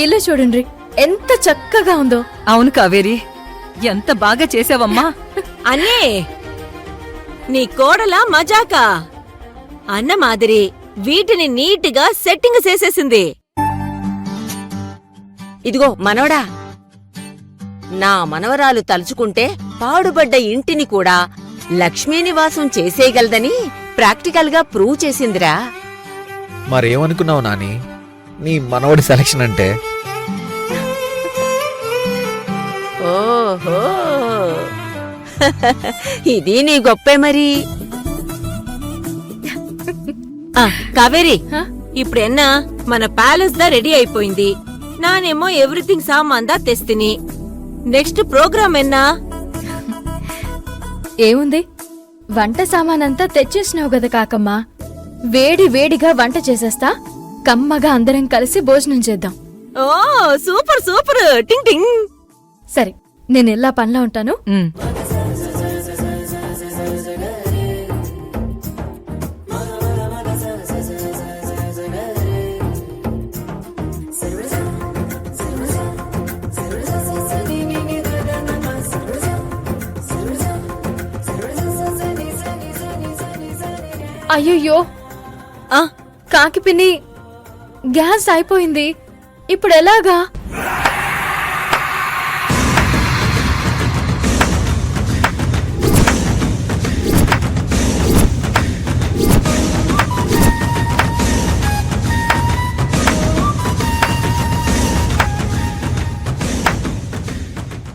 ఇల్లు చూడండి ఎంత చక్కగా ఉందో. అవును కావేరి, ఎంత బాగా చేసావమ్మా. అన్నే నీ కోడలా మజాకా? అన్న మాదిరి వీటిని నీటిగా సెట్టింగ్ చేసేసింది. ఇదిగో మనవడా, నా మనవరాలు తలుచుకుంటే పాడుబడ్డ ఇంటిని కూడా లక్ష్మీనివాసం చేసేయగలదని ప్రాక్టికల్ గా ప్రూవ్ చేసిందిరా. మరేమనుకున్నావు నాని నీ మనవడి సెలక్షన్ అంటే? ఓహో ఇది నీ గొప్పే మరి. కావేరి, ఇప్పుడెన్నా మన ప్యాలెస్ దా రెడీ అయిపోయింది. నానేమో ఎవ్రీథింగ్ సామాన్ దా తెస్తిని. నెక్స్ట్ ప్రోగ్రామ్ ఎన్నా? ఏముంది, వంట సామానంతా తెచ్చేసినావు గదా కాకమ్మా. వేడి వేడిగా వంట చేసేస్తా, కమ్మగా అందరం కలిసి భోజనం చేద్దాం. ఓ సూపర్ సూపర్, టింగ్ టింగ్. సరే, నేను ఎలా పనిలో ఉంటాను. అయ్యయ్యో, కాకి పిన్ని, గ్యాస్ అయిపోయింది. ఇప్పుడు ఎలాగా?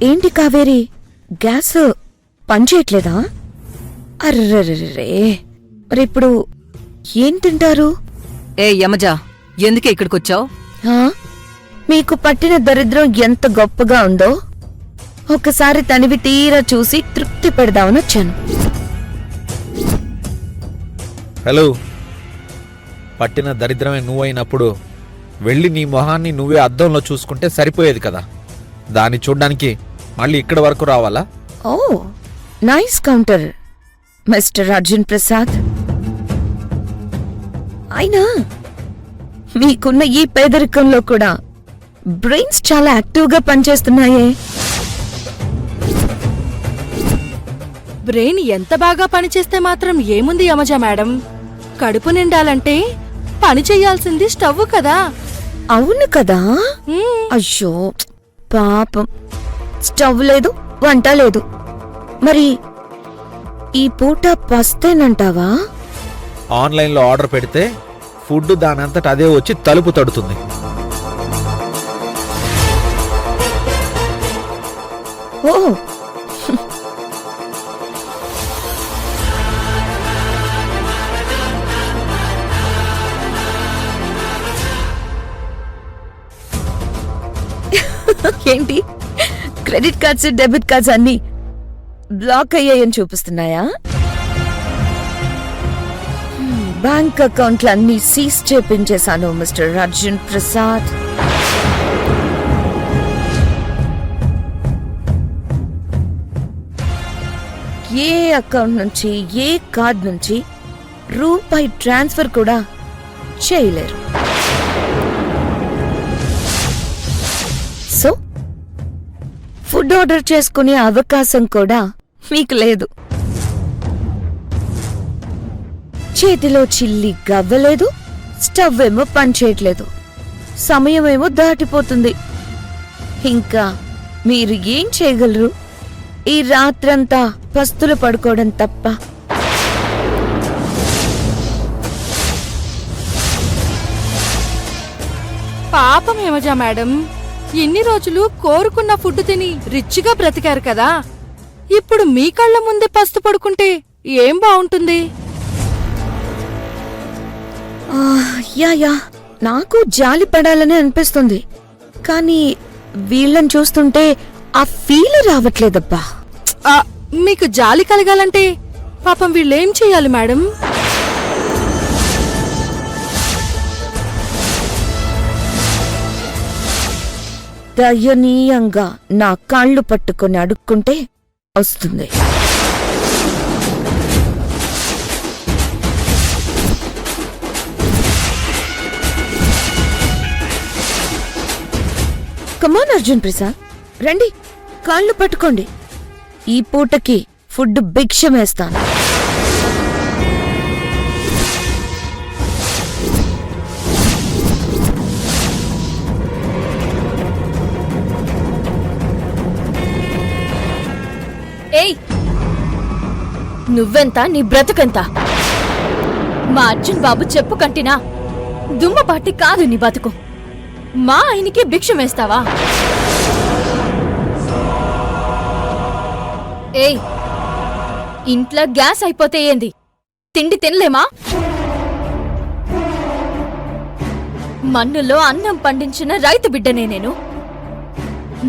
ఏంటి కావేరి, గ్యాస్ పనిచేయట్లేదా? అర్రరే, మరిప్పుడు ఏం తింటారు? ఏ యమజా, ఎందుకే ఇక్కడికొచ్చావు? మీకు పట్టిన దరిద్రం ఎంత గొప్పగా ఉందో ఒకసారి తనివి తీరా చూసి తృప్తి పెడదామని వచ్చాను. హలో, పట్టిన దరిద్రమే నువ్వైనప్పుడు వెళ్ళి నీ మొహాన్ని నువ్వే అద్దంలో చూసుకుంటే సరిపోయేది కదా. దాన్ని చూడ్డానికి మళ్ళీ ఇక్కడి వరకు రావాలా? Oh nice counter mister Arjun Prasad. అయినా మీకున్న ఈ పేదరికంలో కూడా బ్రెయిన్స్ చాలా యాక్టివ్గా పనిచేస్తున్నాయే. బ్రెయిన్ ఎంత బాగా పనిచేస్తే మాత్రం ఏముంది యమజా మేడం, కడుపు నిండాలంటే పని చెయ్యాల్సింది స్టవ్ కదా. అవును కదా. అయ్యో పాపం, స్టవ్ లేదు, వంట లేదు. మరి ఈ పూట పస్తేనంటావా? ఆన్లైన్లో ఆర్డర్ పెడితే ఫుడ్ దానంతట అదే వచ్చి తలుపు తడుతుంది. ఓ ఏంటి, క్రెడిట్ కార్డ్స్ డెబిట్ కార్డ్స్ అన్ని బ్లాక్ అయ్యాయని చూపిస్తున్నాయా? బ్యాంక్ అకౌంట్లన్నీ సీజ్ చేపించేశాను మిస్టర్ అర్జున్ ప్రసాద్. ఏ అకౌంట్ నుంచి ఏ కార్డ్ నుంచి రూపాయి ట్రాన్స్ఫర్ కూడా చేయలేరు. సో ఫుడ్ ఆర్డర్ చేసుకునే అవకాశం కూడా మీకు లేదు. చేతిలో చిల్లి గవ్వలేదు, స్టవ్ ఏమో పనిచేయట్లేదు, సమయమేమో దాటిపోతుంది. ఇంకా మీరు ఏం చేయగలరు? ఈ రాత్రంతా పస్తులు పడుకోవడం తప్ప. పాపం యమజా మేడం, ఇన్ని రోజులు కోరుకున్న ఫుడ్ తిని రిచ్గా బ్రతికారు కదా. ఇప్పుడు మీ కళ్ళ ముందే పస్తు పడుకుంటే ఏం బావుంటుంది? యా నాకు జాలి పడాలని అనిపిస్తుంది, కానీ వీళ్ళని చూస్తుంటే ఆ ఫీల్ రావట్లేదబ్బా. మీకు జాలి కలగాలంటే పాపం వీళ్ళేం చెయ్యాలి మేడం? దయనీయంగా నా కాళ్ళు పట్టుకొని అడుక్కుంటే వస్తుంది. కమాన్ అర్జున్ ప్రసాద్, రండి, కాళ్ళు పట్టుకోండి. ఈ పూటకి ఫుడ్ భిక్షమేస్తాను. ఏయ్, నువ్వెంత, నీ బ్రతుకెంత? మా అర్జున్ బాబు చెప్పు కంటినా దుమ్మపాటి కాదు నీ బతుకు. మా ఆయనకి భిక్షమేస్తావా? ఏయ్, ఇంట్లో గ్యాస్ అయిపోతే ఏంది, తిండి తినలేమా? మన్నులో అన్నం పండించిన రైతు బిడ్డనే నేను.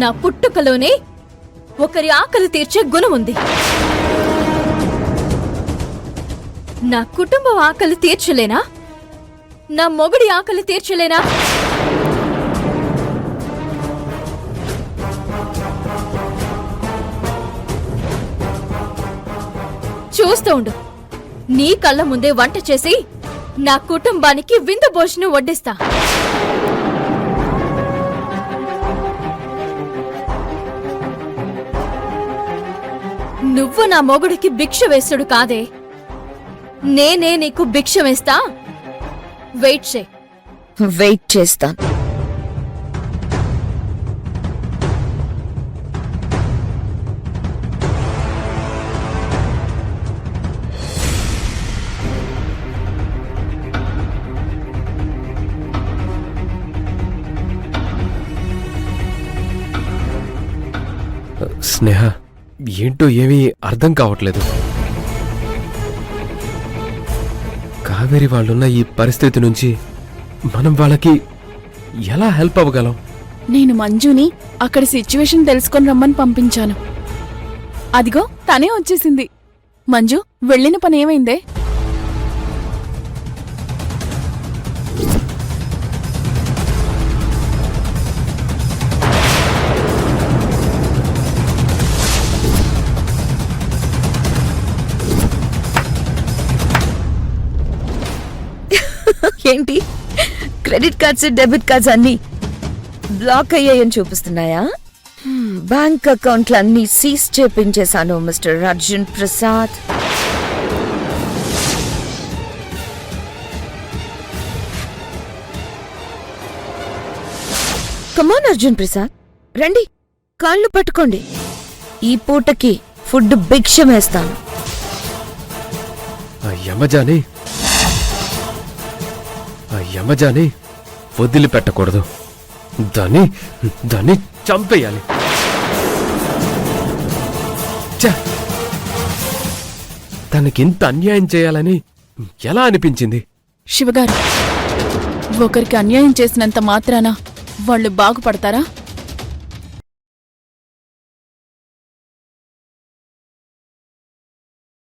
నా పుట్టుకలోనే ఒకరి ఆకలి తీర్చే గుణం ఉంది. నా కుటుంబం ఆకలి తీర్చలేనా? నా మొగుడి ఆకలి తీర్చలేనా? చూస్తూ ఉండు, నీ కళ్ళ ముందే వంట చేసి నా కుటుంబానికి విందు భోజనం వడ్డిస్తా. నువ్వు నా మొగుడికి భిక్ష వేసుడు కాదే, నేనే నీకు భిక్ష వేస్తా. వెయిట్ చే. వెయిట్ చేస్తాను. స్నేహ, ఏంటో ఏమీ అర్థం కావట్లేదు. కావేరి వాళ్ళున్న ఈ పరిస్థితి నుంచి మనం వాళ్ళకి ఎలా హెల్ప్ అవ్వగలం? నేను మంజుని అక్కడి సిచ్యువేషన్ తెలుసుకొని రమ్మని పంపించాను. అదిగో తనే వచ్చేసింది. మంజు, వెళ్ళిన పని ఏమైందే? ఏంటి, క్రెడిట్ కార్డ్స్, డెబిట్ కార్డ్స్ అన్ని బ్లాక్ అయ్యాయని చూపిస్తున్నాయా? బ్యాంక్ అకౌంట్లన్నీ సీజ్ చేపించేశాను మిస్టర్ అర్జున్ ప్రసాద్. కమాన్ అర్జున్ ప్రసాద్, రండి, కాళ్ళు పట్టుకోండి. ఈ పూటకి ఫుడ్ భిక్షమేస్తాను. యమజాని వదిలిపెట్టకూడదు. దాన్ని చంపేయాలి. తనకింత అన్యాయం చేయాలని ఎలా అనిపించింది? శివగారు, ఒకరికి అన్యాయం చేసినంత మాత్రాన వాళ్ళు బాగుపడతారా?